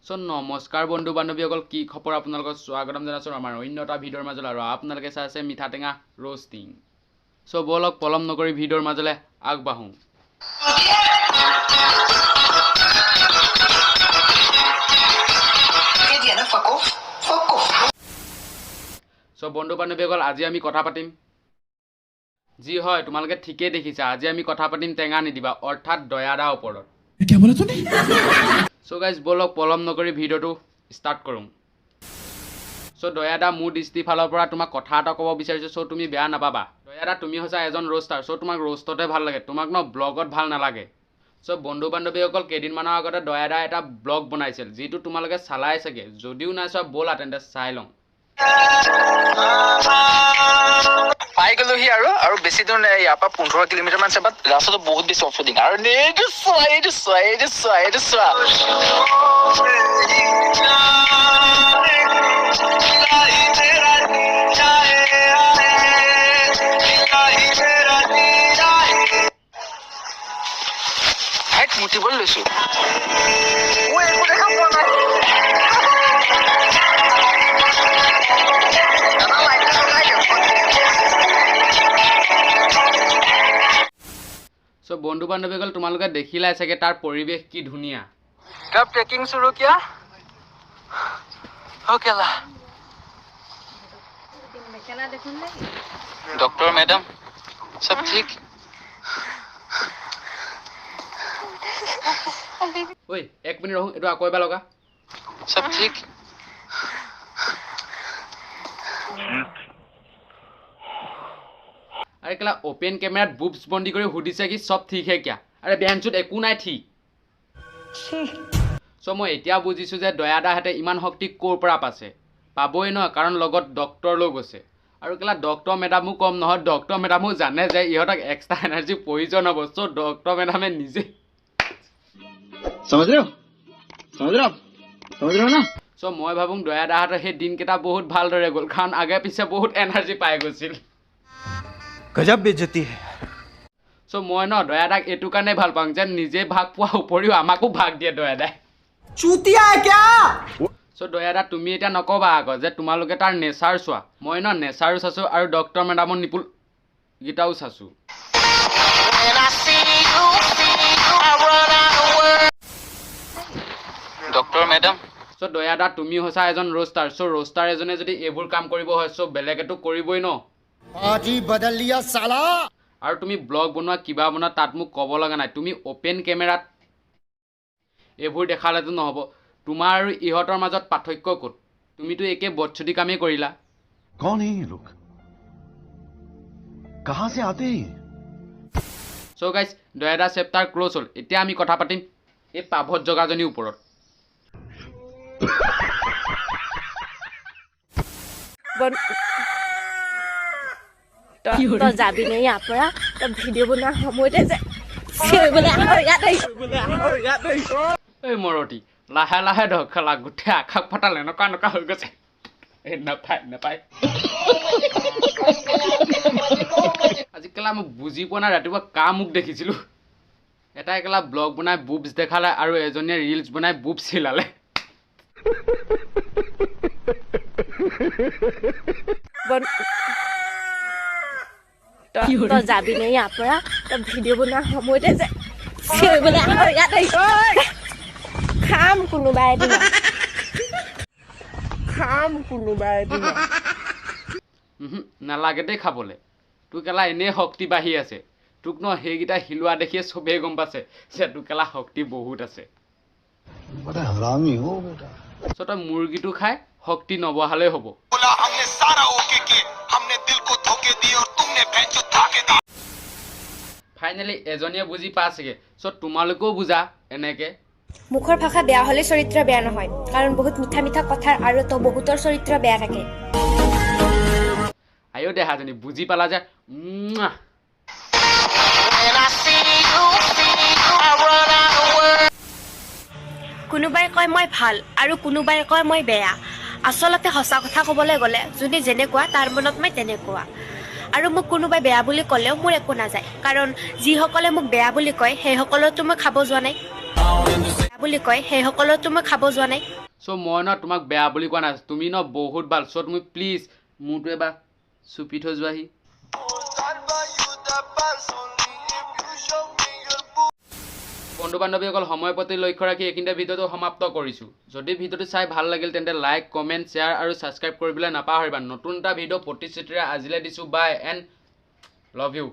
so নমস্কাৰ বন্ধু বান্ধৱীসকল কি খবৰ আপোনালোকক স্বাগতম জনাইছোঁ আমাৰ অন্য এটা ভিডিঅ'ৰ মাজলৈ আৰু আপোনালোকে চাই আছে মিঠা টেঙা ৰোষ্টিং সো বলক পলম নকৰি ভিডিঅ'ৰ মাজলৈ আগবাঢ়ো সো বন্ধু বান্ধৱীসকল আজি আমি কথা পাতিম জি হয় তোমালোকে ঠিকই দেখিছা আজি আমি কথা পাতিম টেঙা নিদিবা অৰ্থাৎ দয়াদাৰ ওপৰত क्या बोला तूने সো গাইজ বলক পলম নকৰি ভিডিঅ'টো ষ্টাৰ্ট কৰোঁ সো দয়াদা মোৰ দৃষ্টিৰ ফালৰ পৰা তোমাক কথা এটা ক'ব বিচাৰিছোঁ সো তুমি বেয়া নাপাবা দয়াদা তুমি হৈছে এজন ৰোষ্টাৰ সো তোমাক ৰোষ্টতে ভাল লাগে তোমাক ন ব্লগত ভাল নালাগে সো বন্ধু বান্ধৱীসকল কেইদিনমানৰ আগতে দয়াদা এটা ব্লগ বনাইছিল যিটো তোমালোকে চালাই চাগে যদিও নাই চোৱা ব'লা তেন্তে চাই লওঁ পাই গলোহি আৰু বেছি দূৰ নাই ইয়াৰ পৰা 15 কিলোমিটাৰ মান চাবাত ৰাস্তাটো বহুত বেছি অফৰোডিং আৰু এইটো চোৱা হাইট মুতিবলৈ লৈছো মই একো দেখা পোৱা নাই সো বন্ধু বান্ধৱীসকল তোমালোকে দেখিলাই চাগে তাৰ পৰিৱেশ কি ধুনীয়া कब ट्रेकिंग शुरू किया हो केला डॉक्टर मैडम सब ठीक ঐ এক মিনিট ৰহোঁ এইটো আকৌ এবাৰ লগা सब ठीक अरे केला ओपेन कैमरा बुब्स बंदी कर सुधिसे कि सब ठीक है क्या अरे बेहनचुत एकू नाइ ठीक सो मैं एतिया बुझिছোঁ যে দয়াদাহেঁতে ইমান শক্তি ক'ৰ পৰা পাইছে পাবই ন কাৰণ লগত ডক্টৰ লৈ গৈছে আৰু কেলা ডক্টৰ মেডামো কম নহয় ডক্টৰ মেডামো জানে যে ইহঁতক এক্সট্ৰা এনাৰ্জি প্ৰয়োজন হ'ব সো ডক্টৰ মেডামে নিজে समझ रहे हो ना সো মই ভাবোঁ দয়াদাহেঁতৰ সেই দিনকেইটা বহুত ভালদৰে গ'ল কাৰণ আগে পিছে বহুত এনাৰ্জি পাই গৈছিল गजब बेइज्जती है সো মই ন দয়াদাক এইটো কাৰণে ভাল পাওঁ যে নিজে ভাগ পোৱাৰ উপৰিও আমাকো ভাগ দিয়ে দয়াদাই चूतिया है क्या সো দয়াদা তুমি এতিয়া নকবা আকৌ যে তোমালোকে তাৰ নেচাৰ চোৱা মই ন নেচাৰো চাইছোঁ আৰু ডক্টৰ মেডামৰ নিপুল গীতাও চাইছোঁ डॉक्टर मैडम সো দয়াদা তুমি হৈছা এজন ৰোষ্টাৰ সো ৰোষ্টাৰ এজনে যদি এইবোৰ কাম কৰিব হয় সো বেলেগেতো কৰিবই ন आज ही बदल लिया साला আৰু তুমি ব্লগ বনোৱা কিবা বনোৱা তাত মোক ক'ব লগা নাই তুমি অপেন কেমেৰাত এইবোৰ দেখালেতো নহ'ব তোমাৰ আৰু ইহঁতৰ মাজত পাৰ্থক্য ক'ত তুমিতো একে বদছুটি কামেই কৰিলা कौन है ये लोग कहां से आते हैं সো গাইজ দয়াদা চেপ্টাৰ ক্ল'জ হ'ল এতিয়া আমি কথা পাতিম এই পাভত জগাজনীৰ ওপৰত তই যাবি নে ইয়াৰ পৰা তই ভিডিঅ' বনোৱাৰ সময়তে যে এই মৰতি লাহে লাহে ধৰ খেলা গোটেই আকাশ ফাটাল এনেকুৱা এনেকুৱা হৈ গৈছে এই নাপায় আজিকালি মই বুজি পোৱা নাই ৰাতিপুৱা কা মোক দেখিছিলোঁ এটা একেলা ব্লগ বনাই বুবছ দেখালে আৰু এজনীয়ে ৰিলছ বনাই বুবছ চিলালে তই যাবি নে ইয়াৰ পৰা তই ভিডিঅ' বনোৱাৰ সময়তে যে খাম কোনোবা এদিন নালাগে দেই খাবলৈ তোৰ কেলা এনেই শক্তি বাঢ়ি আছে তোক ন সেইকেইটা হিলোৱা দেখিয়ে চবেই গম পাইছে যে তোৰ কেলা শক্তি বহুত আছে बड़ा हरामी हो बेटा চ' তই মুৰ্গীটো খাই শক্তি নবহালেই হ'ব हमने सारा ओके किए हमने दिल को धोखे दिए और तुमने भैंचो धाके दिए ফাইনেলি এজনীয়ে বুজি পাইছেগে চ' তোমালোকেও বুজা এনেকে মুখৰ ভাষা বেয়া হ'লে চৰিত্ৰ বেয়া নহয় কাৰণ বহুত মিঠা মিঠা কথাৰ আৰু তো বহুতৰ চৰিত্ৰ বেয়া থাকে আয়ো দেহাজনী বুজি পালা যে কোনোবাই কয় মই ভাল আৰু কোনোবাই কয় মই বেয়া আচলতে সঁচা কথা ক'বলৈ গ'লে যোনে যেনেকুৱা তাৰ মনত মই তেনেকুৱা আৰু মোক কোনোবাই বেয়া বুলি ক'লেও মোৰ একো নাযায় কাৰণ যিসকলে মোক বেয়া বুলি কয় সেইসকলৰতো মই খাব যোৱা নাই চ' মই ন তোমাক বেয়া বুলি কোৱা নাই তুমি ন বহুত ভাল চ' তুমি প্লিজ মোৰটো এবাৰ চুপি থৈ যোৱাহি বন্ধু বান্ধৱীসকল সময় প্ৰতি লক্ষ্য ৰাখি এইখিনিতে ভিডিঅ'টো সমাপ্ত কৰিছোঁ যদি ভিডিঅ'টো চাই ভাল লাগিল তেন্তে লাইক কমেণ্ট শ্বেয়াৰ আৰু ছাবস্ক্ৰাইব কৰিবলৈ নাপাহৰিবা নতুন এটা ভিডিঅ' প্ৰতিশ্ৰুতিৰে আজিলৈ দিছোঁ বাই এণ্ড লাভ ইউ